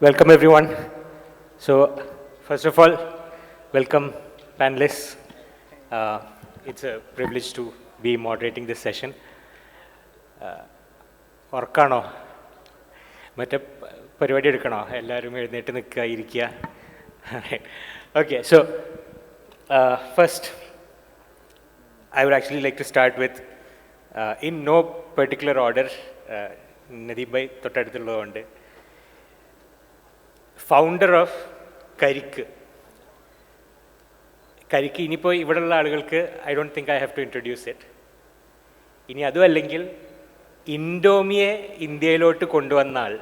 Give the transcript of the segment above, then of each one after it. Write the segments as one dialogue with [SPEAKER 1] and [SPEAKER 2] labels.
[SPEAKER 1] Welcome everyone. So first of all, welcome panelists. It's a privilege to be moderating this session. വർക്കാണോ മറ്റേ പരിപാടി എടുക്കണോ? എല്ലാവരും എഴുന്നേറ്റ് നിൽക്കുക, ഇരിക്കുക. Okay, so first I would actually like to start with, in no particular order, Nadeeb bhai തൊട്ടടുത്തുള്ളതുകൊണ്ട്, founder of Karikku ഇനിയിപ്പോൾ ഇവിടെയുള്ള ആളുകൾക്ക് I don't think I have to introduce it. ഇനി അതും അല്ലെങ്കിൽ ഇൻഡോമിയെ ഇന്ത്യയിലോട്ട് കൊണ്ടുവന്ന ആൾ,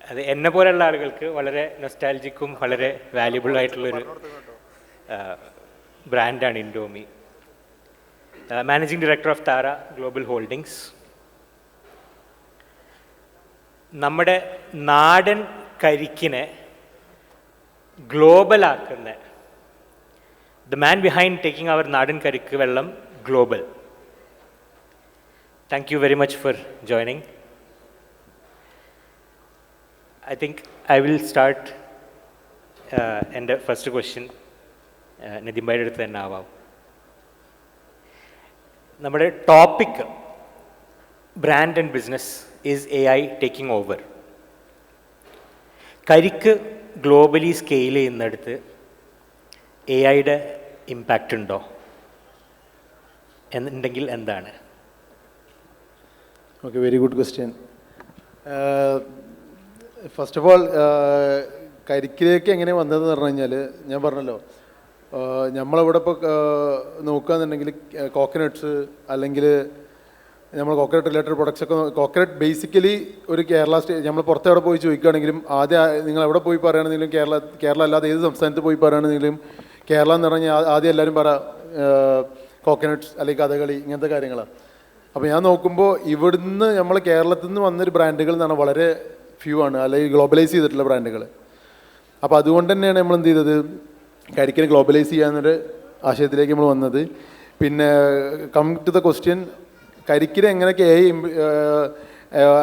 [SPEAKER 1] അത് എന്നെ പോലെയുള്ള ആളുകൾക്ക് വളരെ നൊസ്റ്റാൾജിക്കും വളരെ വാല്യുബിൾ ആയിട്ടുള്ളൊരു ബ്രാൻഡാണ് Indomie. Managing director of Tara global holdings. നമ്മുടെ നാടൻ കരിക്കിനെ ഗ്ലോബലാക്കുന്ന the man behind taking our nadan karikku vellam global. Thank you very much for joining. I think I will start. എൻ്റെ ഫസ്റ്റ് ക്വസ്റ്റ്യൻ നദീം ഭായിയുടെ അടുത്ത് തന്നെ ആവാം. നമ്മുടെ topic brand and business is AI taking over. കരിക്ക് ഗ്ലോബലി സ്കെയിൽ ചെയ്യുന്നിടത്ത് AI-യുടെ ഇമ്പാക്റ്റ് ഉണ്ടോ? എന്നുണ്ടെങ്കിൽ എന്താണ്?
[SPEAKER 2] Okay, very good question. First of all, കരിക്കിലേക്ക് എങ്ങനെ വന്നതെന്ന് പറഞ്ഞു കഴിഞ്ഞാൽ, ഞാൻ പറഞ്ഞല്ലോ, നമ്മളിവിടെ ഇപ്പോൾ നോക്കുകയെന്നുണ്ടെങ്കിൽ കോക്കനട്ട്സ് അല്ലെങ്കിൽ നമ്മൾ കോക്കനട്ട് റിലേറ്റഡ് പ്രൊഡക്ട്സ് ഒക്കെ, കോക്കനട്ട് ബേസിക്കലി ഒരു കേരള സ്റ്റേറ്റ്, നമ്മൾ പുറത്തെവിടെ പോയി ചോദിക്കുകയാണെങ്കിലും ആദ്യം നിങ്ങൾ എവിടെ പോയി പറയുകയാണെങ്കിലും കേരള അല്ലാതെ ഏത് സംസ്ഥാനത്ത് പോയി പറയുകയാണെങ്കിലും കേരളം എന്ന് പറഞ്ഞാൽ ആദ്യം എല്ലാവരും കോക്കനട്ട്സ് അല്ലെങ്കിൽ കഥകളി ഇങ്ങനത്തെ കാര്യങ്ങളാണ്. അപ്പോൾ ഞാൻ നോക്കുമ്പോൾ ഇവിടുന്ന് നമ്മൾ കേരളത്തിൽ നിന്ന് വന്നൊരു ബ്രാൻഡുകൾ എന്ന് പറഞ്ഞാൽ വളരെ ഫ്യൂ ആണ്, അല്ലെങ്കിൽ ഗ്ലോബലൈസ് ചെയ്തിട്ടുള്ള ബ്രാൻഡുകൾ. അപ്പോൾ അതുകൊണ്ട് തന്നെയാണ് നമ്മൾ എന്ത് ചെയ്തത്, കരിക്കിനെ ഗ്ലോബലൈസ് ചെയ്യാനൊരു ആശയത്തിലേക്ക് നമ്മൾ വന്നത്. പിന്നെ കമ്മിങ് ടു ദ ക്വസ്റ്റ്യൻ, കരിക്കിനെ എങ്ങനെയൊക്കെ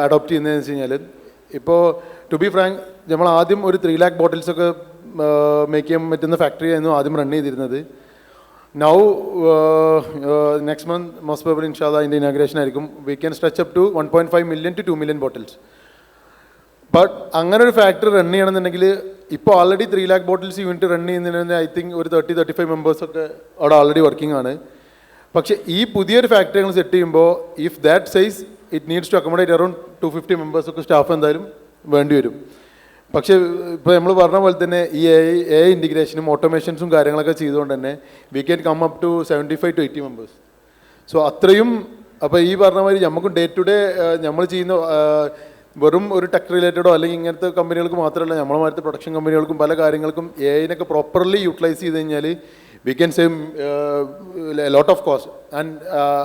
[SPEAKER 2] അഡോപ്റ്റ് ചെയ്യുന്നതെന്ന് വെച്ച് കഴിഞ്ഞാൽ, ഇപ്പോൾ ടു ബി ഫ്രാങ്ക്, നമ്മൾ ആദ്യം ഒരു 3 lakh ബോട്ടിൽസൊക്കെ മേക്ക് ചെയ്യാൻ പറ്റുന്ന ഫാക്ടറി ആയിരുന്നു ആദ്യം റൺ ചെയ്തിരുന്നത്. Now next month most probably ഇൻഷാല്ലാ അതിൻ്റെ ഇനാഗ്രേഷൻ ആയിരിക്കും. We can stretch up to 1.5 million to 2 million bottles. But അങ്ങനെ ഒരു ഫാക്ടറി റൺ ചെയ്യണമെന്നുണ്ടെങ്കിൽ ഇപ്പോൾ already 3 lakh bottles unit run ചെയ്യുന്നതിന് ഐ തിങ്ക് ഒരു 30-35 മെമ്പേഴ്സൊക്കെ അവിടെ ഓൾറെഡി വർക്കിംഗ് ആണ്. പക്ഷേ ഈ പുതിയൊരു ഫാക്ടറി ഞങ്ങൾ സെറ്റ് ചെയ്യുമ്പോൾ, if that size it needs to accommodate around 250 മെമ്പേഴ്സൊക്കെ സ്റ്റാഫ് എന്തായാലും വേണ്ടി വരും. പക്ഷേ ഇപ്പോൾ നമ്മൾ പറഞ്ഞ പോലെ തന്നെ ഈ AI ഇൻറ്റിഗ്രേഷനും ഓട്ടോമേഷൻസും കാര്യങ്ങളൊക്കെ ചെയ്തുകൊണ്ട് തന്നെ we can come up to 75 to 80 members. So അത്രയും. അപ്പോൾ ഈ പറഞ്ഞ മാതിരി നമുക്കും ഡേ ടു ഡേ നമ്മൾ ചെയ്യുന്ന വെറും ഒരു ടെക് റിലേറ്റഡോ അല്ലെങ്കിൽ ഇങ്ങനത്തെ കമ്പനികൾക്ക് മാത്രമല്ല, നമ്മളെ മാതിരത്തെ പ്രൊഡക്ഷൻ കമ്പനികൾക്കും പല കാര്യങ്ങൾക്കും AI-നൊക്കെ പ്രോപ്പർലി യൂട്ടിലൈസ് ചെയ്ത് കഴിഞ്ഞാൽ we can save a lot of cost. And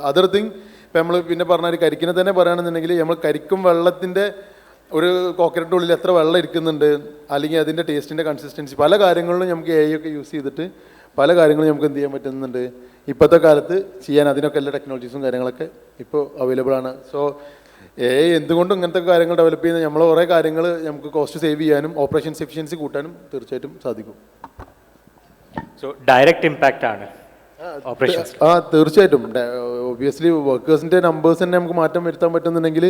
[SPEAKER 2] other thing, ഇപ്പോൾ നമ്മൾ പിന്നെ പറഞ്ഞാൽ കരിക്കിനെ തന്നെ പറയുകയാണെന്നുണ്ടെങ്കിൽ, നമ്മൾ കരിക്കും വെള്ളത്തിൻ്റെ ഒരു കോക്കനട്ടിൻ്റെ ഉള്ളിൽ എത്ര വെള്ളം ഇരിക്കുന്നുണ്ട്, അല്ലെങ്കിൽ അതിൻ്റെ ടേസ്റ്റിൻ്റെ കൺസിസ്റ്റൻസി, പല കാര്യങ്ങളിലും നമുക്ക് AI ഒക്കെ യൂസ് ചെയ്തിട്ട് പല കാര്യങ്ങളും നമുക്ക് എന്ത് ചെയ്യാൻ പറ്റുന്നുണ്ട് ഇപ്പോഴത്തെ കാലത്ത് ചെയ്യാൻ. അതിനൊക്കെ എല്ലാ ടെക്നോളജീസും കാര്യങ്ങളൊക്കെ ഇപ്പോൾ അവൈലബിൾ ആണ്. സോ AI എന്തുകൊണ്ടും ഇങ്ങനത്തെ കാര്യങ്ങൾ ഡെവലപ്പ് ചെയ്യുന്ന നമ്മൾ കുറേ കാര്യങ്ങൾ നമുക്ക് കോസ്റ്റ് സേവ് ചെയ്യാനും ഓപ്പറേഷൻസ് എഫിഷ്യൻസി കൂട്ടാനും തീർച്ചയായിട്ടും സാധിക്കും.
[SPEAKER 1] സോ ഡയറക്റ്റ് ഇമ്പാക്റ്റ് ആണ് ഓപ്പറേഷൻസ്.
[SPEAKER 2] തീർച്ചയായിട്ടും. ഒബ്വിയസ്ലി വർക്കേഴ്സിൻ്റെ നമ്പേഴ്സ് തന്നെ നമുക്ക് മാറ്റം വരുത്താൻ പറ്റുന്നുണ്ടെങ്കിൽ,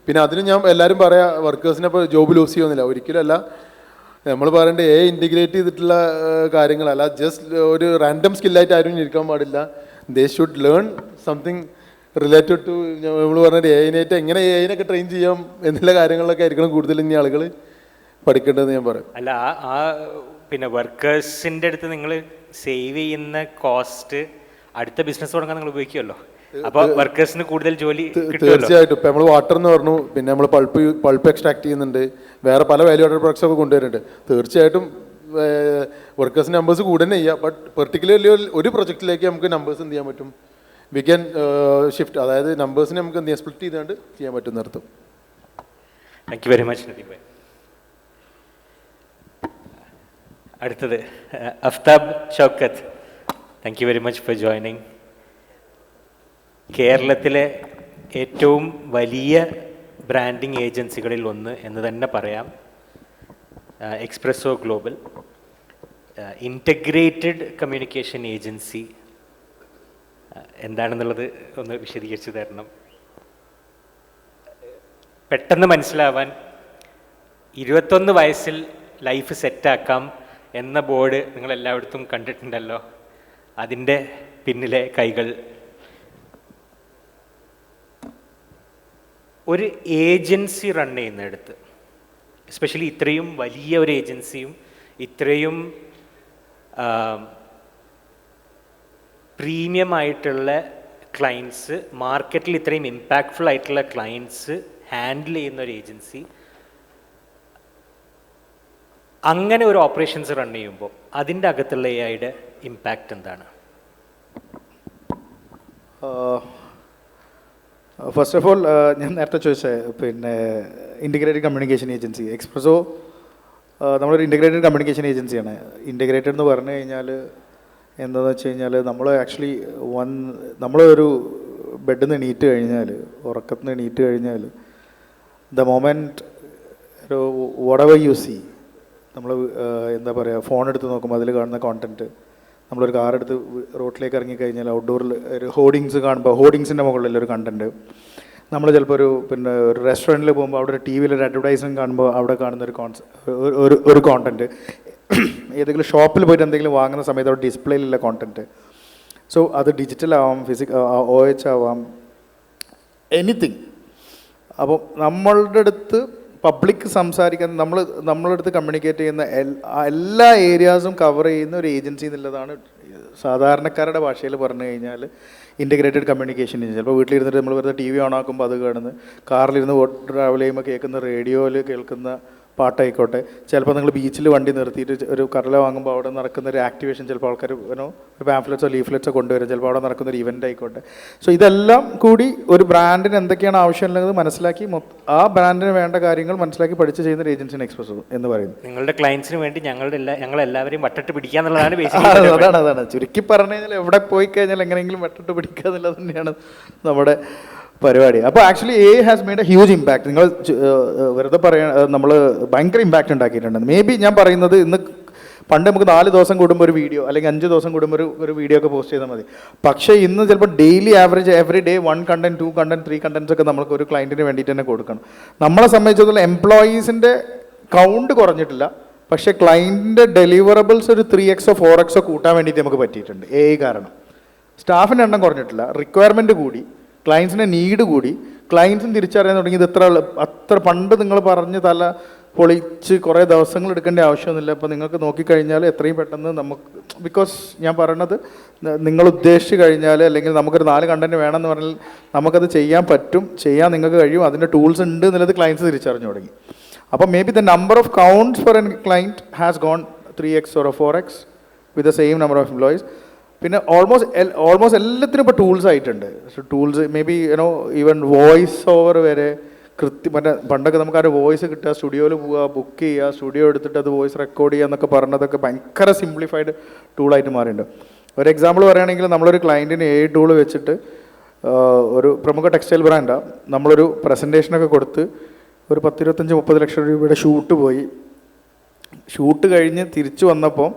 [SPEAKER 2] പിന്നെ അതിന് ഞാൻ എല്ലാവരും പറയാം, വർക്കേഴ്സിനെ ഇപ്പോൾ ജോബ് ലൂസ് ചെയ്യുന്നില്ല, ഒരിക്കലും അല്ല. നമ്മൾ പറയേണ്ടത് AI ഇൻറ്റിഗ്രേറ്റ് ചെയ്തിട്ടുള്ള കാര്യങ്ങളല്ല, ജസ്റ്റ് ഒരു റാൻഡം സ്കില്ലായിട്ട് ആരും ഇരിക്കാൻ പാടില്ല. They should learn something related to, നമ്മൾ പറഞ്ഞിട്ട് AI-നായിട്ട് എങ്ങനെ AI-നൊക്കെ ട്രെയിൻ ചെയ്യാം എന്നുള്ള കാര്യങ്ങളിലൊക്കെ ആയിരിക്കണം കൂടുതൽ ഇനി ആളുകൾ പഠിക്കേണ്ടതെന്ന് ഞാൻ പറയും.
[SPEAKER 1] അല്ല, ആ പിന്നെ വർക്കേഴ്സിൻ്റെ അടുത്ത് നിങ്ങൾ സേവ് ചെയ്യുന്ന കോസ്റ്റ് അടുത്ത ബിസിനസ് തുടങ്ങാൻ നിങ്ങൾ ഉപയോഗിക്കുമല്ലോ. അപ്പോൾ വർക്കേഴ്സിന് കൂടുതൽ ജോലി
[SPEAKER 2] തീർച്ചയായിട്ടും. ഇപ്പം നമ്മൾ വാട്ടർ എന്ന് പറഞ്ഞു, പിന്നെ നമ്മൾ പൾപ്പ് എക്സ്ട്രാക്ട് ചെയ്യുന്നുണ്ട്, വേറെ പല വാല്യൂ ആഡഡ് പ്രൊഡക്ട്സ് ഒക്കെ കൊണ്ടുവരുന്നുണ്ട്. തീർച്ചയായിട്ടും വർക്കേഴ്സിന് നമ്പേഴ്സ് കൂടെ തന്നെ ചെയ്യുക. ബട്ട് പെർട്ടിക്കുലർലി ഒരു പ്രൊജക്റ്റിലേക്ക് നമുക്ക് നമ്പേഴ്സ് എന്ത് ചെയ്യാൻ പറ്റും, വി ക്യാൻ ഷിഫ്റ്റ്, അതായത് നമ്പേഴ്സിനെ നമുക്ക് എന്ത് ചെയ്യാൻ സ്പ്ലിറ്റ് ചെയ്തുകൊണ്ട് ചെയ്യാൻ പറ്റുന്ന അർത്ഥം.
[SPEAKER 1] Thank you very much Nadeem bhai. അടുത്തത് Aftab Shoukath. Thank you very much for joining. കേരളത്തിലെ ഏറ്റവും വലിയ ബ്രാൻഡിങ് ഏജൻസികളിൽ ഒന്ന് എന്ന് തന്നെ പറയാം Expresso global, integrated communication agency എന്താണെന്നുള്ളത് ഒന്ന് വിശദീകരിച്ച് തരണം. പെട്ടെന്ന് മനസ്സിലാവാൻ 21 വയസ്സിൽ ലൈഫ് സെറ്റാക്കാം എന്ന ബോർഡ് നിങ്ങളെല്ലായിടത്തും കണ്ടിട്ടുണ്ടല്ലോ, അതിൻ്റെ പിന്നിലെ കൈകൾ. ഒരു ഏജൻസി റൺ ചെയ്യുന്നിടത്ത്, എസ്പെഷ്യലി ഇത്രയും വലിയ ഒരു ഏജൻസിയും ഇത്രയും പ്രീമിയം ആയിട്ടുള്ള ക്ലയൻസ്, മാർക്കറ്റിൽ ഇത്രയും ഇമ്പാക്റ്റ്ഫുൾ ആയിട്ടുള്ള ക്ലയൻസ് ഹാൻഡിൽ ചെയ്യുന്ന ഒരു ഏജൻസി, അങ്ങനെ ഒരു ഓപ്പറേഷൻസ് റൺ ചെയ്യുമ്പോൾ അതിൻ്റെ അകത്തുള്ള എഐയുടെ ഇമ്പാക്റ്റ് എന്താണ്?
[SPEAKER 3] ഫസ്റ്റ് ഓഫ് ഓൾ ഞാൻ നേരത്തെ ചോദിച്ചേ, പിന്നെ ഇൻ്റഗ്രേറ്റഡ് കമ്മ്യൂണിക്കേഷൻ ഏജൻസി എക്സ്പ്രസോ നമ്മളൊരു ഇൻ്റഗ്രേറ്റഡ് കമ്മ്യൂണിക്കേഷൻ ഏജൻസിയാണ്. ഇൻ്റഗ്രേറ്റഡ് എന്ന് പറഞ്ഞു കഴിഞ്ഞാൽ എന്താണെന്ന് വെച്ച് കഴിഞ്ഞാൽ നമ്മൾ ആക്ച്വലി നമ്മളൊരു ബെഡിൽ നിന്ന് എണീറ്റ് കഴിഞ്ഞാൽ, ഉറക്കത്തിൽ നിന്ന് എണീറ്റ് കഴിഞ്ഞാൽ, ദ മൊമെൻറ്റ് ഒരു വടവർ യു സി, നമ്മൾ എന്താ പറയുക, ഫോൺ എടുത്ത് നോക്കുമ്പോൾ അതിൽ കാണുന്ന കോണ്ടൻറ്റ്, നമ്മളൊരു കാർ എടുത്ത് റോഡിലേക്ക് ഇറങ്ങിക്കഴിഞ്ഞാൽ ഔട്ട്ഡോറിൽ ഒരു ഹോർഡിങ്സ് കാണുമ്പോൾ ഹോർഡിങ്സിൻ്റെ മുകളിലൊരു കണ്ടൻറ്റ്, നമ്മൾ ചിലപ്പോൾ ഒരു റെസ്റ്റോറൻറ്റിൽ പോകുമ്പോൾ അവിടെ ഒരു ടി വിയിൽ ഒരു അഡ്വർടൈസ്മെൻറ്റ് കാണുമ്പോൾ അവിടെ കാണുന്ന ഒരു കോണ്ടൻറ്റ്, ഏതെങ്കിലും ഷോപ്പിൽ പോയിട്ട് എന്തെങ്കിലും വാങ്ങുന്ന സമയത്ത് അവിടെ ഡിസ്പ്ലേയിലുള്ള കോണ്ടൻറ്റ്. സോ അത് ഡിജിറ്റൽ ആവാം, OH ആവാം, എനിത്തിങ്. അപ്പോൾ നമ്മളുടെ അടുത്ത് പബ്ലിക് സംസാരിക്കാൻ, നമ്മളുടെ അടുത്ത് കമ്മ്യൂണിക്കേറ്റ് ചെയ്യുന്ന എല്ലാ ഏരിയാസും കവർ ചെയ്യുന്ന ഒരു ഏജൻസി എന്നുള്ളതാണ് സാധാരണക്കാരുടെ ഭാഷയിൽ പറഞ്ഞു കഴിഞ്ഞാൽ ഇൻ്റഗ്രേറ്റഡ് കമ്മ്യൂണിക്കേഷൻ ഏജൻസി. ചിലപ്പോൾ വീട്ടിലിരുന്നിട്ട് നമ്മൾ വെറുതെ TV ഓൺ ആക്കുമ്പോൾ അത് കാണുന്നത്, കാറിലിരുന്ന് ട്രാവൽ ചെയ്യുമ്പോൾ കേൾക്കുന്ന റേഡിയോയിൽ കേൾക്കുന്ന പാട്ടായിക്കോട്ടെ, ചിലപ്പോൾ നിങ്ങൾ ബീച്ചിൽ വണ്ടി നിർത്തിയിട്ട് ഒരു കടല വാങ്ങുമ്പോൾ അവിടെ നടക്കുന്ന ഒരു ആക്ടിവേഷൻ, ചിലപ്പോൾ ആൾക്കാർ ഒരു പാംഫ്ലെറ്റ്സോ ലീഫ്ലെറ്റ്സോ കൊണ്ടുവരും, ചിലപ്പോൾ അവിടെ നടക്കുന്ന ഒരു ഇവൻ്റ് ആയിക്കോട്ടെ. സോ ഇതെല്ലാം കൂടി ഒരു ബ്രാൻഡിന് എന്തൊക്കെയാണ് ആവശ്യമുള്ളത് മനസ്സിലാക്കി, ആ ബ്രാൻഡിന് വേണ്ട കാര്യങ്ങൾ മനസ്സിലാക്കി പഠിച്ച് ചെയ്യുന്ന ഒരു ഏജൻസിയാണ് എക്സ്പ്രസോ എന്ന് പറയുന്നത്.
[SPEAKER 1] നിങ്ങളുടെ ക്ലയൻസിന് വേണ്ടി ഞങ്ങളെല്ലാവരെയും വട്ടട്ട് പിടിക്കുക എന്നുള്ളതാണ്.
[SPEAKER 3] അതാണ് ചുരുക്കി പറഞ്ഞു കഴിഞ്ഞാൽ, എവിടെ പോയി കഴിഞ്ഞാൽ എങ്ങനെയെങ്കിലും വട്ടട്ട് പിടിക്കുക എന്നുള്ളത് തന്നെയാണ് നമ്മുടെ പരിപാടി. അപ്പോൾ actually has made A huge impact. നിങ്ങൾ വെറുതെ പറയാൻ, നമ്മൾ ഭയങ്കര ഇമ്പാക്റ്റ് ഉണ്ടാക്കിയിട്ടുണ്ട്. മേ ബി ഞാൻ പറയുന്നത്, ഇന്ന് പണ്ട് നമുക്ക് 4 ദിവസം കൂടുമ്പോൾ ഒരു വീഡിയോ, അല്ലെങ്കിൽ 5 ദിവസം കൂടുമ്പോൾ ഒരു വീഡിയോ ഒക്കെ പോസ്റ്റ് ചെയ്താൽ മതി. പക്ഷേ ഇന്ന് ചിലപ്പോൾ daily average every day 1 content 2 content 3 contents ഒക്കെ നമുക്ക് ഒരു ക്ലയൻറ്റിന് വേണ്ടിയിട്ട് തന്നെ കൊടുക്കണം. നമ്മളെ സംബന്ധിച്ചിടത്തോളം എംപ്ലോയീസിൻ്റെ കൗണ്ട് കുറഞ്ഞിട്ടില്ല, പക്ഷേ ക്ലയൻറ്റിൻ്റെ ഡെലിവറബിൾസ് ഒരു 3x 4x കൂട്ടാൻ വേണ്ടിയിട്ട് നമുക്ക് പറ്റിയിട്ടുണ്ട് കാരണം. സ്റ്റാഫിൻ്റെ എണ്ണം കുറഞ്ഞിട്ടില്ല, റിക്വയർമെൻറ്റ് കൂടി, ക്ലയൻസിൻ്റെ നീഡ് കൂടി, ക്ലയൻസിന് തിരിച്ചറിയാൻ തുടങ്ങിയത് അത്ര പണ്ട് നിങ്ങൾ പറഞ്ഞ് തല പൊളിച്ച് കുറേ ദിവസങ്ങൾ എടുക്കേണ്ട ആവശ്യമൊന്നുമില്ല. അപ്പോൾ നിങ്ങൾക്ക് നോക്കിക്കഴിഞ്ഞാൽ എത്രയും പെട്ടെന്ന് നമുക്ക്, ബിക്കോസ് ഞാൻ പറയണത്, നിങ്ങൾ ഉദ്ദേശിച്ച് കഴിഞ്ഞാൽ, അല്ലെങ്കിൽ നമുക്കൊരു 4 കണ്ടന്റ് വേണമെന്ന് പറഞ്ഞാൽ നമുക്കത് ചെയ്യാൻ പറ്റും, ചെയ്യാൻ നിങ്ങൾക്ക് കഴിയും, അതിൻ്റെ ടൂൾസ് ഉണ്ട് എന്നുള്ളത് ക്ലയൻസ് തിരിച്ചറിഞ്ഞു തുടങ്ങി. അപ്പോൾ may be the number of counts for an client has gone 3x or 4x with the same number of employees. പിന്നെ ഓൾമോസ്റ്റ് എല്ലാത്തിനും ഇപ്പോൾ ടൂൾസ് ആയിട്ടുണ്ട്. Tools may be even voice over വരെ മറ്റേ പണ്ടൊക്കെ നമുക്ക് ആ ഒരു വോയിസ് കിട്ടുക, സ്റ്റുഡിയോയിൽ പോവുക, ബുക്ക് ചെയ്യുക, സ്റ്റുഡിയോ എടുത്തിട്ട് അത് വോയിസ് റെക്കോർഡ് ചെയ്യുക എന്നൊക്കെ പറഞ്ഞതൊക്കെ ഭയങ്കര സിംപ്ലിഫൈഡ് ടൂളായിട്ട് മാറിയിട്ടുണ്ട്. ഒരു എക്സാമ്പിൾ പറയുകയാണെങ്കിൽ, നമ്മളൊരു ക്ലയൻറ്റിന് ടൂൾ വെച്ചിട്ട് ഒരു പ്രമുഖ ടെക്സ്റ്റൈൽ ബ്രാൻഡാണ്, നമ്മളൊരു പ്രസൻറ്റേഷനൊക്കെ കൊടുത്ത് ഒരു 10-25-30 ലക്ഷം രൂപയുടെ ഷൂട്ട് പോയി. ഷൂട്ട് കഴിഞ്ഞ് തിരിച്ചു വന്നപ്പോൾ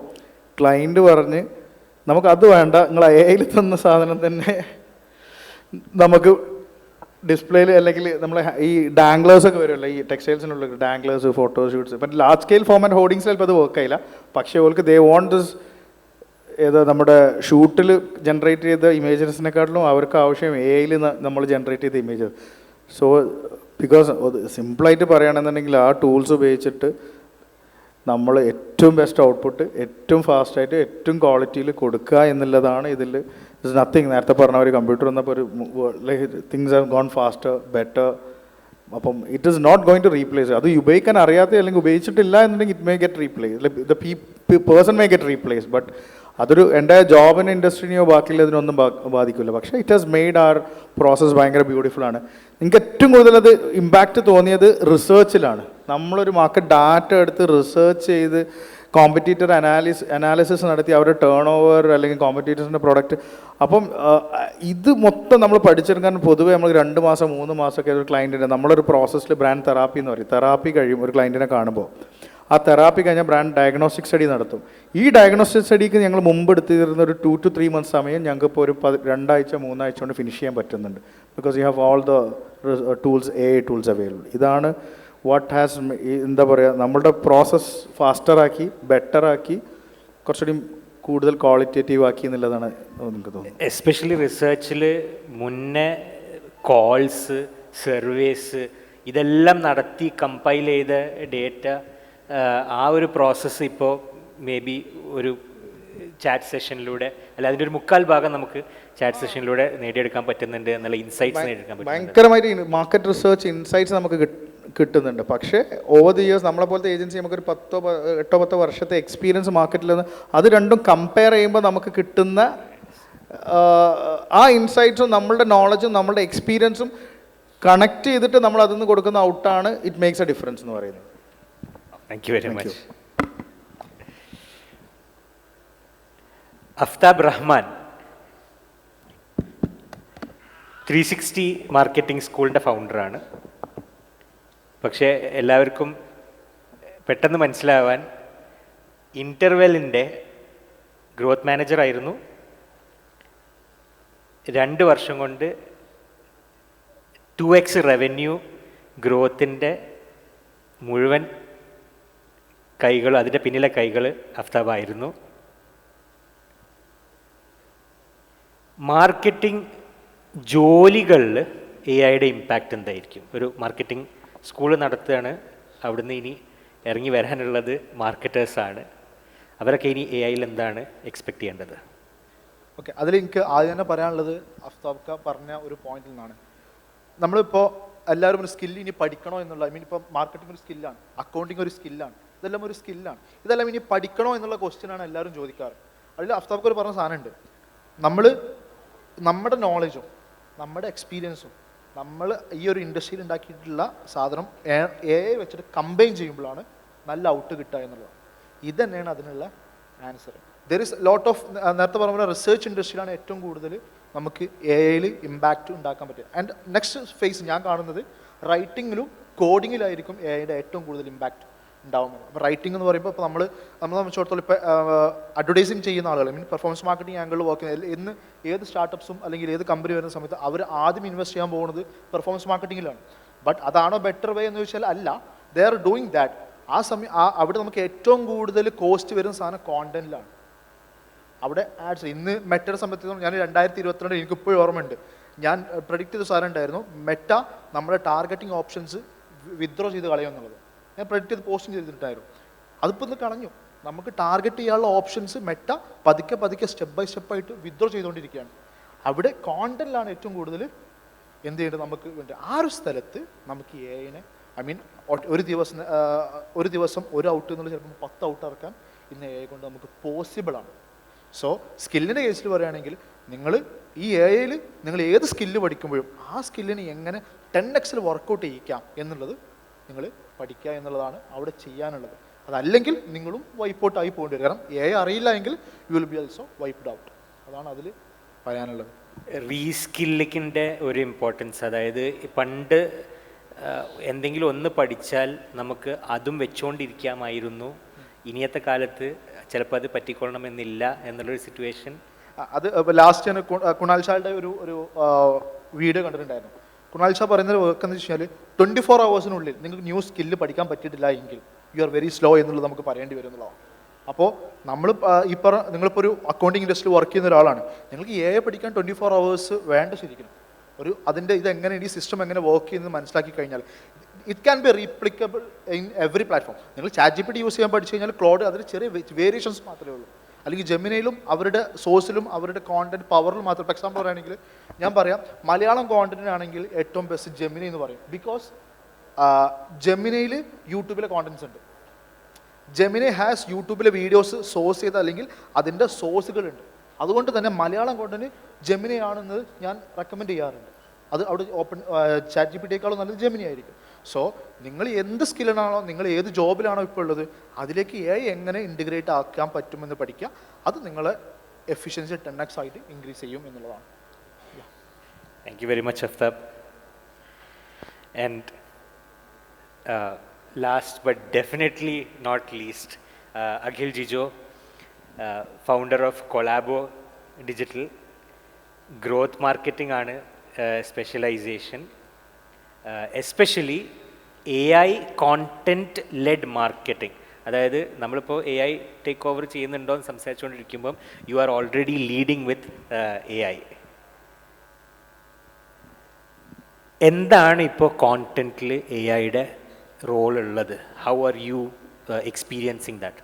[SPEAKER 3] ക്ലയൻറ്റ് പറഞ്ഞ്, നമുക്കത് വേണ്ട, നിങ്ങൾ AI തന്ന സാധനം തന്നെ നമുക്ക് ഡിസ്പ്ലേയിൽ, അല്ലെങ്കിൽ നമ്മൾ ഈ ഡാംഗ്ലേഴ്സൊക്കെ വരുമല്ലോ ഈ ടെക്സ്റ്റൈൽസിനുള്ള ഡാംഗ്ലേഴ്സ്, ഫോട്ടോഷൂട്ട്സ്, ഇപ്പം ലാർജ് സ്കെയിൽ ഫോമാറ്റ് ഹോർഡിങ്സ് ചിലപ്പോൾ അത് വർക്ക് ആയില്ല. പക്ഷേ ഓൾക്ക് ദേ വോണ്ട് ദിസ്, നമ്മുടെ ഷൂട്ടിൽ ജനറേറ്റ് ചെയ്ത ഇമേജസിനെക്കാട്ടിലും അവർക്ക് ആവശ്യം AI നമ്മൾ ജനറേറ്റ് ചെയ്ത ഇമേജസ്. സോ ബിക്കോസ് സിമ്പിളായിട്ട് പറയുകയാണെന്നുണ്ടെങ്കിൽ ആ ടൂൾസ് ഉപയോഗിച്ചിട്ട് നമ്മൾ ഏറ്റവും ബെസ്റ്റ് ഔട്ട്പുട്ട് ഏറ്റവും ഫാസ്റ്റായിട്ട് ഏറ്റവും ക്വാളിറ്റിയിൽ കൊടുക്കുക എന്നുള്ളതാണ് ഇതിൽ. It's nothing. നേരത്തെ പറഞ്ഞ ഒരു കമ്പ്യൂട്ടർ വന്നപ്പോൾ ഒരു things have gone faster, better. അപ്പം it is not going to replace. അത് ഉപയോഗിക്കാൻ അറിയാത്ത അല്ലെങ്കിൽ ഉപയോഗിച്ചിട്ടില്ല എന്നുണ്ടെങ്കിൽ it may get replace, the person may get replace, but അതൊരു എൻ്റെ ജോബിന് ഇൻഡസ്ട്രീനെയോ ബാക്കിയുള്ളതിനൊന്നും ബാധിക്കില്ല. പക്ഷേ it has made our process ഭയങ്കര ബ്യൂട്ടിഫുൾ ആണ്. നിങ്ങൾക്ക് ഏറ്റവും കൂടുതൽ അത് ഇമ്പാക്റ്റ് തോന്നിയത് നമ്മളൊരു മാർക്കറ്റ് ഡാറ്റ എടുത്ത് റിസർച്ച് ചെയ്ത് കോമ്പറ്റീറ്റർ അനാലിസിസ് നടത്തി അവരുടെ ടേൺ ഓവർ അല്ലെങ്കിൽ കോമ്പറ്റീറ്റേഴ്സിൻ്റെ പ്രോഡക്റ്റ്. അപ്പം ഇത് മൊത്തം നമ്മൾ പഠിച്ചെടുക്കാൻ പൊതുവേ നമ്മൾ 2 മാസം 3 മാസമൊക്കെ ഒരു ക്ലയൻറ്റിൻ്റെ നമ്മളൊരു പ്രോസസ്സിൽ ബ്രാൻഡ് തെറാപ്പി എന്ന് പറയും, തെറാപ്പി കഴിയും ഒരു ക്ലയൻറ്റിനെ കാണുമ്പോൾ. ആ തെറാപ്പി കഴിഞ്ഞാൽ ബ്രാൻഡ് ഡയഗ്നോസ്റ്റിക് സ്റ്റഡി നടത്തും. ഈ ഡയഗ്നോസ്റ്റിക് സ്റ്റഡിക്ക് ഞങ്ങൾ മുമ്പ് എടുത്തിരുന്ന ഒരു 2 to 3 months സമയം ഞങ്ങൾക്ക് ഇപ്പോൾ ഒരു 2-3 ആഴ്ച കൊണ്ട് ഫിനിഷ് ചെയ്യാൻ പറ്റുന്നുണ്ട്. Because you have all the tools, AI tools available. ഇതാണ് വാട്ട് ഹാസ്, എന്താ പറയുക, നമ്മളുടെ പ്രോസസ്സ് ഫാസ്റ്ററാക്കി, ബെറ്ററാക്കി, കുറച്ചുകൂടി കൂടുതൽ ക്വാളിറ്റേറ്റീവ് ആക്കി എന്നുള്ളതാണ് നിങ്ങൾക്ക് തോന്നുന്നത്.
[SPEAKER 1] എസ്പെഷ്യലി റിസർച്ചിൽ മുന്നേ കോൾസ്, സർവേസ് ഇതെല്ലാം നടത്തി കമ്പൈൽ ചെയ്ത ഡേറ്റ, ആ ഒരു പ്രോസസ്സ് ഇപ്പോൾ മേ ബി ഒരു ചാറ്റ് സെഷനിലൂടെ അല്ല അതിൻ്റെ ഒരു 3/4 ഭാഗം നമുക്ക് ചാറ്റ് സെഷനിലൂടെ നേടിയെടുക്കാൻ പറ്റുന്നുണ്ട് എന്നുള്ള ഇൻസൈറ്റ്സ് നേടിയെടുക്കാൻ പറ്റുന്നുണ്ട്.
[SPEAKER 3] ഭയങ്കരമായിട്ട് മാർക്കറ്റ് റിസർച്ച് ഇൻസൈറ്റ്സ് നമുക്ക് കിട്ടുന്നുണ്ട്. പക്ഷേ ഓവർ ദി ഇയേഴ്സ് നമ്മളെ പോലത്തെ ഏജൻസി നമുക്കൊരു 8-10 വർഷത്തെ എക്സ്പീരിയൻസ് മാർക്കറ്റിൽ നിന്ന് അത് രണ്ടും കമ്പയർ ചെയ്യുമ്പോൾ നമുക്ക് കിട്ടുന്ന ആ ഇൻസൈറ്റ്സും നമ്മളുടെ നോളജും നമ്മളുടെ എക്സ്പീരിയൻസും കണക്ട് ചെയ്തിട്ട് നമ്മൾ അതിൽ നിന്ന് കൊടുക്കുന്ന ഔട്ടാണ് ഇറ്റ് മേക്സ് എ ഡിഫറൻസ് എന്ന് പറയുന്നത്.
[SPEAKER 1] Thank you very much. Aftab Rahman 360 marketing സ്കൂളിൻ്റെ ഫൗണ്ടറാണ്. പക്ഷേ എല്ലാവർക്കും പെട്ടെന്ന് മനസ്സിലാവാൻ ഇൻ്റർവെല്ലിൻ്റെ ഗ്രോത്ത് മാനേജറായിരുന്നു. 2 വർഷം കൊണ്ട് 2x റവന്യൂ ഗ്രോത്തിൻ്റെ മുഴുവൻ കൈകൾ, അതിൻ്റെ പിന്നിലെ കൈകൾ അഫ്താബായിരുന്നു. മാർക്കറ്റിംഗ് ജോലികളിൽ AI ഇമ്പാക്റ്റ് എന്തായിരിക്കും? ഒരു മാർക്കറ്റിംഗ് സ്കൂൾ നടത്തുകയാണ്, അവിടുന്ന് ഇനി ഇറങ്ങി വരാനുള്ളത് മാർക്കറ്റേഴ്സാണ്. അവരൊക്കെ ഇനി AI എന്താണ് എക്സ്പെക്റ്റ് ചെയ്യേണ്ടത്?
[SPEAKER 4] ഓക്കെ, അതിൽ എനിക്ക് ആദ്യം തന്നെ പറയാനുള്ളത് അഫ്താബ് പറഞ്ഞ ഒരു പോയിന്റിൽ നിന്നാണ്. നമ്മളിപ്പോൾ എല്ലാവരും ഒരു സ്കില്ല് ഇനി പഠിക്കണോ എന്നുള്ള, ഇപ്പോൾ മാർക്കറ്റിംഗ് ഒരു സ്കില്ലാണ്, അക്കൗണ്ടിങ് ഒരു സ്കില്ലാണ്, ഇതെല്ലാം ഒരു സ്കില്ലാണ്. ഇതെല്ലാം ഇനി പഠിക്കണോ എന്നുള്ള ക്വസ്റ്റ്യനാണ് എല്ലാവരും ചോദിക്കാറ്. അതിൽ അഫ്താബ് ഒരു പറഞ്ഞ സാധനമുണ്ട്, നമ്മൾ നമ്മുടെ നോളജും നമ്മുടെ എക്സ്പീരിയൻസും നമ്മൾ ഈ ഒരു ഇൻഡസ്ട്രിയിൽ ഉണ്ടാക്കിയിട്ടുള്ള സാധനം AI വെച്ചിട്ട് കമ്പൈൻ ചെയ്യുമ്പോഴാണ് നല്ല ഔട്ട് കിട്ടുക എന്നുള്ളതാണ്. ഇത് തന്നെയാണ് അതിനുള്ള answer. There is lot of, നേരത്തെ പറഞ്ഞ പോലെ റിസർച്ച് ഇൻഡസ്ട്രിയിലാണ് ഏറ്റവും കൂടുതൽ നമുക്ക് AI ഇമ്പാക്റ്റ് ഉണ്ടാക്കാൻ പറ്റുക. ആൻഡ് നെക്സ്റ്റ് ഫേസ് ഞാൻ കാണുന്നത് റൈറ്റിങ്ങിലും കോഡിങ്ങിലായിരിക്കും AI ഏറ്റവും കൂടുതൽ ഇമ്പാക്റ്റ് ഉണ്ടാവുന്നത്. അപ്പോൾ റൈറ്റിംഗ് എന്ന് പറയുമ്പോൾ ഇപ്പോൾ നമ്മളെ സംബന്ധിച്ചിടത്തോളം ഇപ്പോൾ അഡ്വർടൈസിങ് ചെയ്യുന്ന ആളുകൾ, പെർഫോമൻസ് മാർക്കറ്റിംഗ് ആംഗിളിൽ വർക്ക് ചെയ്യുന്ന ഏത് സ്റ്റാർട്ടപ്സും അല്ലെങ്കിൽ ഏത് കമ്പനി വരുന്ന സമയത്ത് അവർ ആദ്യം ഇൻവെസ്റ്റ് ചെയ്യാൻ പോകുന്നത് പെർഫോമൻസ് മാർക്കറ്റിങ്ങിലാണ്. ബട്ട് അതാണോ ബെറ്റർ വേ എന്ന് ചോദിച്ചാൽ അല്ല, ദേ ആർ ഡൂയിങ് ദാറ്റ്. ആ സമയം അവിടെ നമുക്ക് ഏറ്റവും കൂടുതൽ കോസ്റ്റ് വരുന്ന സാധനം കോണ്ടന്റിലാണ്. അവിടെ ആഡ്സ് ഇന്ന് മെറ്റയുടെ സംബന്ധിച്ച് ഞാൻ 2022 എനിക്കിപ്പോഴും ഓർമ്മയുണ്ട്, ഞാൻ പ്രഡിക്റ്റ് ചെയ്ത സാധനം ഉണ്ടായിരുന്നു, മെറ്റ നമ്മുടെ ടാർഗറ്റിംഗ് ഓപ്ഷൻസ് വിത്ഡ്രോ ചെയ്ത് കളയുമെന്നുള്ളത്. ഞാൻ പ്രഡിക്റ്റ് ചെയ്ത് പോസ്റ്റ് ചെയ്തിട്ടുണ്ടായിരുന്നു. അതിപ്പോൾ ഇന്ന് കളഞ്ഞു. നമുക്ക് ടാർഗറ്റ് ചെയ്യാനുള്ള ഓപ്ഷൻസ് മെറ്റ പതുക്കെ സ്റ്റെപ്പ് ബൈ സ്റ്റെപ്പായിട്ട് വിത്ഡ്രോ ചെയ്തുകൊണ്ടിരിക്കുകയാണ്. അവിടെ കോണ്ടന്റിലാണ് ഏറ്റവും കൂടുതൽ എന്ത് ചെയ്യേണ്ടത് നമുക്ക് വേണ്ടി. ആ ഒരു സ്ഥലത്ത് നമുക്ക് AI ഒരു ദിവസം ഒരു ഔട്ട് എന്നുള്ള ചിലപ്പോൾ 10 ഔട്ട് ഇറക്കാൻ ഇന്ന് AI കൊണ്ട് നമുക്ക് പോസിബിളാണ്. സോ സ്കില്ലിൻ്റെ കേസിൽ പറയുകയാണെങ്കിൽ നിങ്ങൾ ഈ AI നിങ്ങൾ ഏത് സ്കില്ല് പഠിക്കുമ്പോഴും ആ സ്കില്ലിന് എങ്ങനെ 10x വർക്കൗട്ട് ചെയ്യിക്കാം എന്നുള്ളത് നിങ്ങൾ പഠിക്കുക എന്നുള്ളതാണ് അവിടെ ചെയ്യാനുള്ളത്. അതല്ലെങ്കിൽ നിങ്ങളും വൈപ്പ് ഔട്ട് ആയി പോകേണ്ടി വരും. കാരണം AI അറിയില്ല എങ്കിൽ you will be also wiped out. അതാണ് അതിൽ പറയാനുള്ളത്.
[SPEAKER 1] റീസ്കില്ലിങ്ങിൻ്റെ ഒരു ഇമ്പോർട്ടൻസ്, അതായത് പണ്ട് എന്തെങ്കിലും ഒന്ന് പഠിച്ചാൽ നമുക്ക് അതും വെച്ചുകൊണ്ടിരിക്കാമായിരുന്നു, ഇനിയത്തെ കാലത്ത് ചിലപ്പോൾ അത് പറ്റിക്കൊള്ളണമെന്നില്ല എന്നുള്ളൊരു സിറ്റുവേഷൻ.
[SPEAKER 4] അത് ലാസ്റ്റ് ഞാൻ കുണാൽ ഷായുടെ ഒരു വീഡിയോ കണ്ടിട്ടുണ്ടായിരുന്നു. കുണാൽ ഷാ പറയുന്നത് വർക്ക് എന്ന് വെച്ചാൽ 24 hours നിങ്ങൾക്ക് ന്യൂ സ്കില്ല് പഠിക്കാൻ പറ്റിയിട്ടില്ല എങ്കിൽ യു ആർ വെരി സ്ലോ എന്നുള്ളത് നമുക്ക് പറയേണ്ടി വരും എന്നുള്ളതാണ്. അപ്പോൾ നമ്മൾ നിങ്ങളിപ്പോൾ ഒരു അക്കൗണ്ടിങ് ഇൻഡസ്ട്രിയിൽ വർക്ക് ചെയ്യുന്ന ഒരാളാണ്, നിങ്ങൾക്ക് AI പഠിക്കാൻ 24 hours വേണ്ട ശരിക്കും. അതിൻ്റെ ഇതെങ്ങനെ ഈ സിസ്റ്റം എങ്ങനെ വർക്ക് ചെയ്യുന്നത് മനസ്സിലാക്കി കഴിഞ്ഞാൽ it can be replicable in every platform. നിങ്ങൾ ChatGPT യൂസ് ചെയ്യാൻ പഠിച്ചു കഴിഞ്ഞാൽ ക്ലോഡ് അതിൽ ചെറിയ വേരിയേഷൻസ് മാത്രമേ ഉള്ളൂ. അല്ലെങ്കിൽ ജെമിനയിലും അവരുടെ സോഴ്സിലും അവരുടെ കോണ്ടന്റ് പവറിലും മാത്രം. ഫോർ എക്സാമ്പിൾ പറയുകയാണെങ്കിൽ ഞാൻ പറയാം, മലയാളം കോണ്ടന്റിനാണെങ്കിൽ ഏറ്റവും ബെസ്റ്റ് ജെമിനി എന്ന് പറയും. ബിക്കോസ് ജെമിനയിൽ യൂട്യൂബിലെ കോണ്ടന്റ്സ് ഉണ്ട്. ജെമിനി ഹാസ് യൂട്യൂബിലെ വീഡിയോസ് സോഴ്സ് ചെയ്ത് അല്ലെങ്കിൽ അതിൻ്റെ സോഴ്സുകളുണ്ട്. അതുകൊണ്ട് തന്നെ മലയാളം കോണ്ടന്റ് ജെമിനി ആണെന്ന് ഞാൻ റെക്കമെൻഡ് ചെയ്യാറുണ്ട്. അത് അവിടെ ChatGPTയേക്കാളും നല്ലത് ജെമിനി ആയിരിക്കും. സോ നിങ്ങൾ എന്ത് സ്കില്ലാണോ, നിങ്ങൾ ഏത് ജോബിലാണോ ഇപ്പോൾ ഉള്ളത്, അതിലേക്ക് AI എങ്ങനെ ഇൻറ്റിഗ്രേറ്റ് ആക്കാൻ പറ്റുമെന്ന് പഠിക്കുക. അത് നിങ്ങളെ എഫിഷ്യൻസി 10x ആയിട്ട് ഇൻക്രീസ് ചെയ്യും എന്നുള്ളതാണ്.
[SPEAKER 1] Thank you very much Aftab. And last but definitely not least, Akhil Jijo, founder of Collabo Digital. Growth marketing ആണ് specialisation, especially AI content led marketing. അതായത് നമ്മളിപ്പോൾ AI ടേക്ക് ഓവർ ചെയ്യുന്നുണ്ടോ എന്ന് സംസാരിച്ചുകൊണ്ടിരിക്കുമ്പം you are already leading with AI. എന്താണ് ഇപ്പോൾ കോണ്ടൻറ്റിൽ AI-യുടെ റോൾ ഉള്ളത്? How are you experiencing that?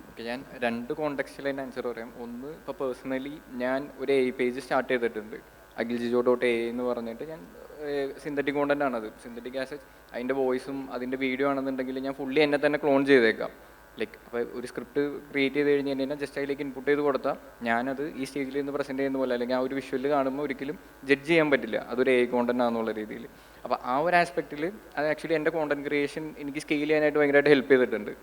[SPEAKER 5] Okay, ഞാൻ രണ്ട് കോണ്ടെക്സ്റ്റിൽ അതിൻ്റെ ആൻസർ പറയാം. ഒന്ന്, ഇപ്പോൾ പേഴ്സണലി ഞാൻ ഒരു AI പേജ് സ്റ്റാർട്ട് ചെയ്തിട്ടുണ്ട്, akhiljijo.ai എന്ന് പറഞ്ഞിട്ട്. ഞാൻ സിന്തറ്റിക് കോണ്ടൻ്റ് ആണത്, സിന്തറ്റിക് ആസെറ്റ്. അതിൻ്റെ വോയിസും അതിൻ്റെ വീഡിയോ ആണെന്നുണ്ടെങ്കിൽ ഞാൻ ഫുള്ളി എന്നെ തന്നെ ക്ലോൺ ചെയ്തേക്കാം. ലൈക്ക് അപ്പോൾ ഒരു സ്ക്രിപ്റ്റ് ക്രിയേറ്റ് ചെയ്ത് കഴിഞ്ഞ് കഴിഞ്ഞാൽ ജസ്റ്റ് അതിലേക്ക് ഇൻപുട്ട് ചെയ്ത് കൊടുത്താൽ ഞാനത് ഈ സ്റ്റേജിൽ നിന്ന് പ്രസൻറ്റ് ചെയ്യുന്ന പോലെ, അല്ലെങ്കിൽ ആ ഒരു വിഷ്വൽ കാണുമ്പോൾ ഒരിക്കലും ജഡ്ജ് ചെയ്യാൻ പറ്റില്ല അതൊരു AI കോണ്ടൻ്റ് ആണെന്നുള്ള രീതിയിൽ. അപ്പോൾ ആ ഒരു ആസ്പെക്റ്റിൽ അത് ആക്ച്വലി എൻ്റെ കോണ്ടൻറ്റ് ക്രിയേഷൻ എനിക്ക് സ്കെയിൽ ചെയ്യാനായിട്ട് ഭയങ്കരമായിട്ട് ഹെൽപ്പ് ചെയ്തിട്ടുണ്ട്.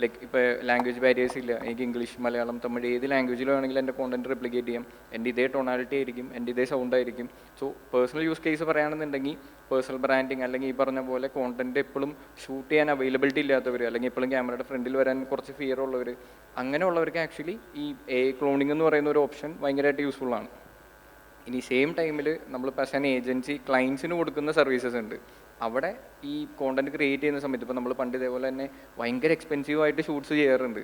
[SPEAKER 5] ലൈക്ക് ഇപ്പോൾ ലാംഗ്വേജ് ബാരിയേഴ്സ് ഇല്ല, എനിക്ക് ഇംഗ്ലീഷ്, മലയാളം, തമിഴ് ഏത് ലാംഗ്വേജിലോ ആണെങ്കിലും എൻ്റെ കോണ്ടൻറ്റ് റെപ്ലിക്കേറ്റ് ചെയ്യാം. എൻ്റെ ഇതേ ടൊണാലിറ്റി ആയിരിക്കും, എൻ്റെ ഇതേ സൗണ്ട് ആയിരിക്കും. സോ പേഴ്സണൽ യൂസ് കേസ് പറയുകയാണെന്നുണ്ടെങ്കിൽ പേഴ്സണൽ ബ്രാൻഡിങ്, അല്ലെങ്കിൽ ഈ പറഞ്ഞ പോലെ കോണ്ടൻറ്റ് എപ്പോഴും ഷൂട്ട് ചെയ്യാൻ അവൈലബിലിറ്റി ഇല്ലാത്തവർ, അല്ലെങ്കിൽ എപ്പോഴും ക്യാമറയുടെ ഫ്രണ്ടിൽ വരാൻ കുറച്ച് ഫിയർ ഉള്ളവർ, അങ്ങനെയുള്ളവർക്ക് ആക്ച്വലി ഈ AI ക്ലോണിംഗ് എന്ന് പറയുന്ന ഒരു ഓപ്ഷൻ ഭയങ്കരമായിട്ട് യൂസ്ഫുള്ളാണ്. ഇനി സെയിം ടൈമിൽ നമ്മൾ പക്ഷേ ഏജൻസി ക്ലയൻസിന് കൊടുക്കുന്ന സർവീസസ് ഉണ്ട്. അവിടെ ഈ കോണ്ടന്റ് ക്രിയേറ്റ് ചെയ്യുന്ന സമയത്ത് ഇപ്പോൾ നമ്മൾ പണ്ട് ഇതേപോലെ തന്നെ ഭയങ്കര എക്സ്പെൻസീവായിട്ട് ഷൂട്ട്സ് ചെയ്യാറുണ്ട്.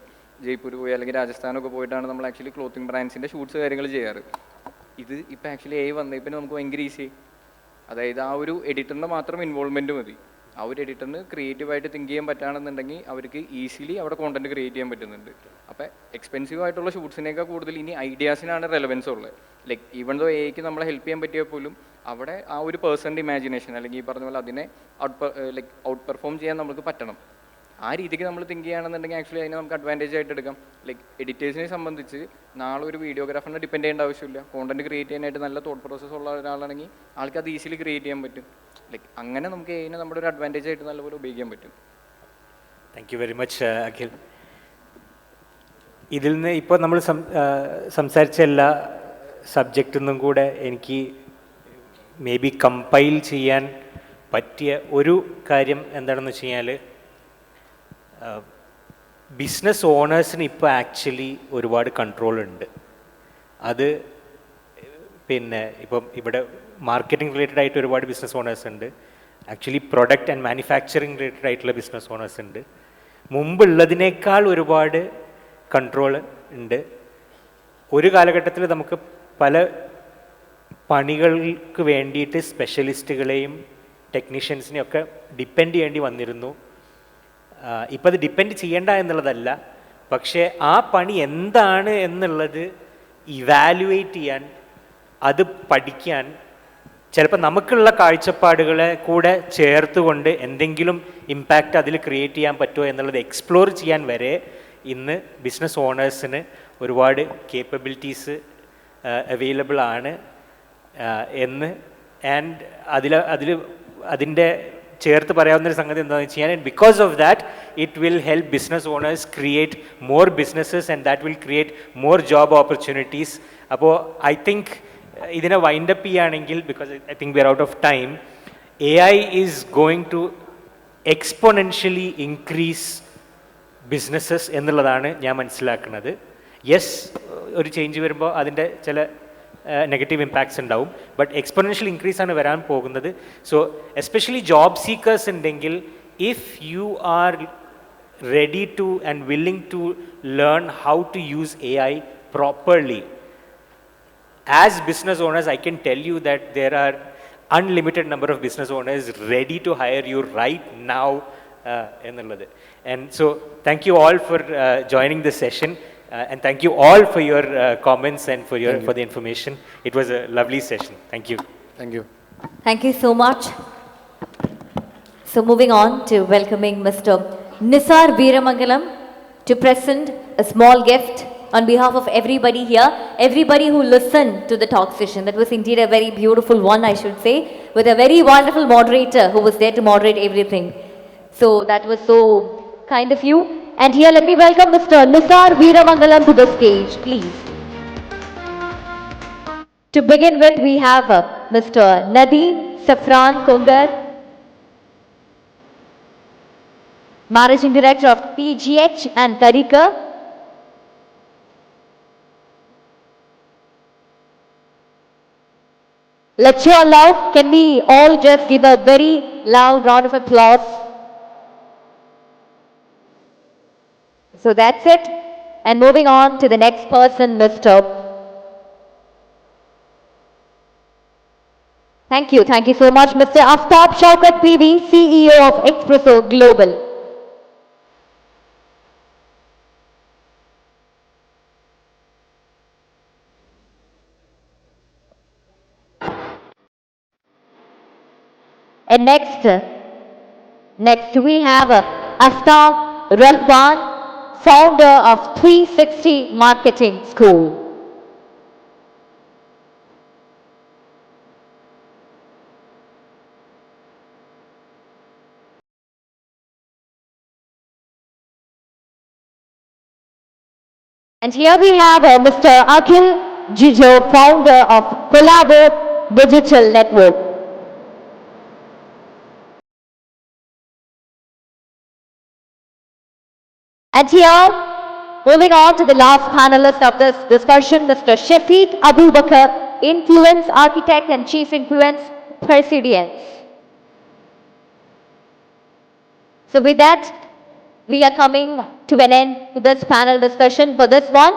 [SPEAKER 5] ജയ്പൂർ പോയി അല്ലെങ്കിൽ രാജസ്ഥാനൊക്കെ പോയിട്ടാണ് നമ്മൾ ആക്ച്വലി ക്ലോത്തിങ് ബ്രാൻഡ്സിൻ്റെ ഷൂട്ട്സ് കാര്യങ്ങൾ ചെയ്യാറ്. ഇത് ഇപ്പോൾ ആക്ച്വലി AI വന്നേ പിന്നെ നമുക്ക് ഭയങ്കര ഈസി. അതായത് ആ ഒരു എഡിറ്ററിൻ്റെ മാത്രം ഇൻവോൾവ്മെൻറ്റ് മതി. ആ ഒരു എഡിറ്ററിന് ക്രിയേറ്റീവായിട്ട് തിങ്ക് ചെയ്യാൻ പറ്റുകയാണെന്നുണ്ടെങ്കിൽ അവർക്ക് ഈസിലി അവിടെ കോണ്ടന്റ് ക്രിയേറ്റ് ചെയ്യാൻ പറ്റുന്നുണ്ട്. അപ്പോൾ എക്സ്പെൻസീവ് ആയിട്ടുള്ള ഷൂട്ട്സിനേക്കാൾ കൂടുതൽ ഇനി ഐഡിയാസിനാണ് റെലവൻസ് ഉള്ളത്. ലൈക്ക് ഈവൺ ദോ AIക്ക് നമ്മളെ ഹെൽപ്പ് ചെയ്യാൻ പറ്റിയാൽ പോലും അവിടെ ആ ഒരു പേഴ്സൻ്റെ ഇമാജിനേഷൻ, അല്ലെങ്കിൽ ഈ പറഞ്ഞ പോലെ അതിനെ ഔട്ട് പെർഫോം ചെയ്യാൻ നമുക്ക് പറ്റണം. ആ രീതിക്ക് നമ്മൾ തിങ്ക് ചെയ്യുകയാണെന്നുണ്ടെങ്കിൽ ആക്ച്വലി അതിനെ നമുക്ക് അഡ്വാൻറ്റേജ് ആയിട്ട് എടുക്കാം. ലൈക്ക് എഡിറ്റേഴ്സിനെ സംബന്ധിച്ച് നാളെ ഒരു വീഡിയോഗ്രാഫറിനെ ഡിപ്പെൻഡ് ചെയ്യേണ്ട ആവശ്യമില്ല. കോണ്ടന്റ് ക്രിയേറ്റ് ചെയ്യാനായിട്ട് നല്ല തോട്ട് പ്രോസസ്സ് ഉള്ള ഒരാളാണെങ്കിൽ ആൾക്ക് അത് ഈസിലി ക്രിയേറ്റ് ചെയ്യാൻ പറ്റും. ലൈക്ക് അങ്ങനെ നമുക്ക് AI നമ്മുടെ ഒരു അഡ്വാൻറ്റേജ് ആയിട്ട് നല്ലപോലെ ഉപയോഗിക്കാൻ പറ്റും.
[SPEAKER 1] Thank you very much Akhil. ഇതിൽ നിന്ന് ഇപ്പോൾ നമ്മൾ സംസാരിച്ച എല്ലാ സബ്ജക്റ്റിൽ നിന്നും കൂടെ എനിക്ക് മേ ബി കമ്പൈൽ ചെയ്യാൻ പറ്റിയ ഒരു കാര്യം എന്താണെന്ന് വെച്ച് കഴിഞ്ഞാൽ, ബിസിനസ് ഓണേഴ്സിന് ഇപ്പോൾ ആക്ച്വലി ഒരുപാട് കൺട്രോൾ ഉണ്ട്. അത് പിന്നെ ഇപ്പം ഇവിടെ മാർക്കറ്റിംഗ് റിലേറ്റഡ് ആയിട്ട് ഒരുപാട് ബിസിനസ് ഓണേഴ്സ് ഉണ്ട്, actually product and manufacturing related ആയിട്ടുള്ള ബിസിനസ് ഓണേഴ്സ് ഉണ്ട്. മുമ്പുള്ളതിനേക്കാൾ ഒരുപാട് കൺട്രോൾ ഉണ്ട്. ഒരു കാലഘട്ടത്തിൽ നമുക്ക് പല പണികൾക്ക് വേണ്ടിയിട്ട് സ്പെഷ്യലിസ്റ്റുകളെയും ടെക്നീഷ്യൻസിനെയും ഒക്കെ ഡിപ്പെൻഡ് ചെയ്യേണ്ടി വന്നിരുന്നു. ഇപ്പോൾ അത് ഡിപ്പെൻഡ് ചെയ്യേണ്ട എന്നുള്ളതല്ല, പക്ഷേ ആ പണി എന്താണ് എന്നുള്ളത് ഇവാലുവേറ്റ് ചെയ്യാൻ, അത് പഠിക്കാൻ, ചിലപ്പോൾ നമുക്കുള്ള കാഴ്ചപ്പാടുകളെ കൂടെ ചേർത്തുകൊണ്ട് എന്തെങ്കിലും ഇമ്പാക്റ്റ് അതിൽ ക്രിയേറ്റ് ചെയ്യാൻ പറ്റുമോ എന്നുള്ളത് എക്സ്പ്ലോർ ചെയ്യാൻ വരെ ഇന്ന് ബിസിനസ് ഓണേഴ്സിന് ഒരുപാട് കേപ്പബിലിറ്റീസ് അവൈലബിൾ ആണ് എന്ന്. ആൻഡ് അതിൻ്റെ ചേർത്ത് പറയാവുന്നൊരു സംഗതി എന്താണെന്ന് വെച്ച് കഴിഞ്ഞാൽ, because of that it will help business owners create more businesses and that will create more job opportunities. അപ്പോൾ ഐ തിങ്ക് ഇതിനെ വൈൻഡപ്പ് ചെയ്യുകയാണെങ്കിൽ, because I think we are out of time, AI is going to exponentially increase businesses എന്നുള്ളതാണ് ഞാൻ മനസ്സിലാക്കുന്നത്. Yes, ഒരു change വരുമ്പോൾ അതിൻ്റെ ചില നെഗറ്റീവ് ഇമ്പാക്ട്സ് ഉണ്ടാവും, ബട്ട് എക്സ്പൊണൻഷ്യൽ ഇൻക്രീസ് ആണ് വരാൻ പോകുന്നത്. സോ എസ്പെഷ്യലി ജോബ് സീക്കേഴ്സ് ഉണ്ടെങ്കിൽ, if you are ready to and willing to learn how to use AI properly, as business owners I can tell you that there are unlimited number of business owners ready to hire you right now എന്നുള്ളത്. And so thank you all for joining this session. And thank you all for your comments and for the information. It was a lovely session. Thank you.
[SPEAKER 2] Thank you.
[SPEAKER 6] Thank you so much. So moving on to welcoming Mr. Nisar Veeramangalam to present a small gift on behalf of everybody here, everybody who listened to the talk session. That was indeed a very beautiful one, I should say, with a very wonderful moderator who was there to moderate everything. So that was so kind of you. And here let me welcome Mr. Nisar Veeramangalam to the stage, please. To begin with, we have Mr. Nadeem Safran Kongar. Managing Director of PGH and Tariqa. Let's show love. Can we all just give a very loud round of applause? So that's it. And moving on to the next person, Mr. Thank you. Thank you so much, Mr. Aftab Shaukat PV, CEO of Expresso Global. And next we have Aftab Rahman, founder of 360 Marketing School. And here we have Mr. Akhil Jijo, founder of Collabo Digital Network. And here, moving on to the last panelist of this discussion, Mr. Shafiq Abu Bakr, Influence Architect and Chief Influence President. So with that, we are coming to an end to this panel discussion for this one.